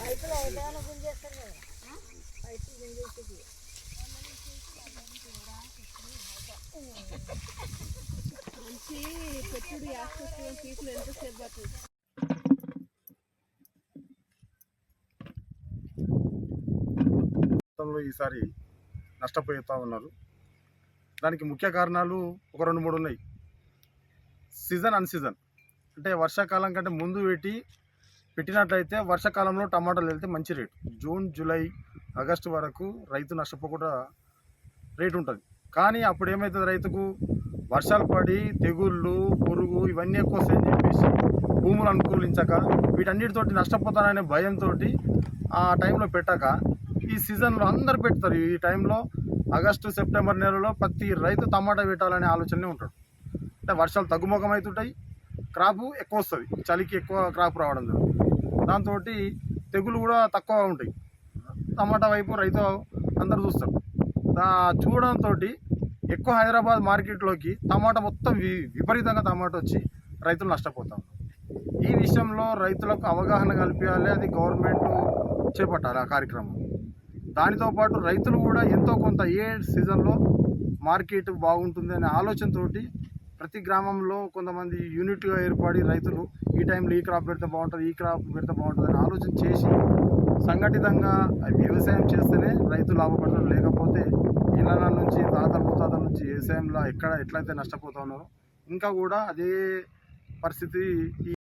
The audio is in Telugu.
పైపులు ఏదైనా గుంజేస్తారు కదా, పైపులు గుంజేసేది మంచి పెట్టుడు యాక్సెస్ పీపుల్ ఎంతసేపు పడుతుంది. ఈసారి నష్టపోతా ఉన్నారు. దానికి ముఖ్య కారణాలు ఒక 2-3 ఉన్నాయి. సీజన్ అన్సీజన్ అంటే వర్షాకాలం కంటే ముందు పెట్టినట్లయితే వర్షాకాలంలో టమాటాలు వెళ్తే మంచి రేటు. జూన్, జూలై, ఆగస్టు వరకు రైతు నష్టపోకుండా రేటు ఉంటుంది. కానీ అప్పుడు ఏమవుతుంది, రైతుకు వర్షాలు పడి తెగుళ్ళు, పురుగు ఇవన్నీ ఎక్కువ వస్తాయని చెప్పేసి భూములు అనుకూలించక వీటన్నిటితోటి నష్టపోతాననే భయంతో ఆ టైంలో పెట్టాక ఈ సీజన్లో అందరు పెడతారు. ఈ టైంలో ఆగస్టు, సెప్టెంబర్ నెలలో ప్రతి రైతు టమాటా పెట్టాలనే ఆలోచనే ఉంటాడు. అంటే వర్షాలు తగ్గుముఖం అవుతుంటాయి, క్రాపు ఎక్కువ వస్తుంది, చలికి ఎక్కువ క్రాప్ రావడం జరుగుతుంది. దాంతో తెగులు కూడా తక్కువ ఉంటాయి. టమాటా వైపు రైతు అందరు చూస్తారు. చూడడంతో ఎక్కువ హైదరాబాద్ మార్కెట్లోకి టమాటా మొత్తం విపరీతంగా టమాటా వచ్చి రైతులు నష్టపోతారు. ఈ విషయంలో రైతులకు అవగాహన కల్పించాలి, అది గవర్నమెంట్ చేపట్టాలి ఆ కార్యక్రమం. దానితో పాటు రైతులు కూడా ఎంతో కొంత ఏ సీజన్లో మార్కెట్ బాగుంటుంది అనే ఆలోచనతో ప్రతి గ్రామంలో కొంతమంది యూనిట్గా ఏర్పడి రైతులు ఈ టైంలో ఈ క్రాప్ పెడితే బాగుంటుంది, ఈ క్రాప్ పెడితే బాగుంటుంది అని ఆలోచన చేసి సంఘటితంగా వ్యవసాయం చేస్తేనే రైతులు లాభపడతారు. లేకపోతే ఇళ్ళ నుంచి తాతల ముత్తాతల నుంచి వ్యవసాయంలో ఎట్లయితే నష్టపోతా ఉన్నారో ఇంకా కూడా అదే పరిస్థితి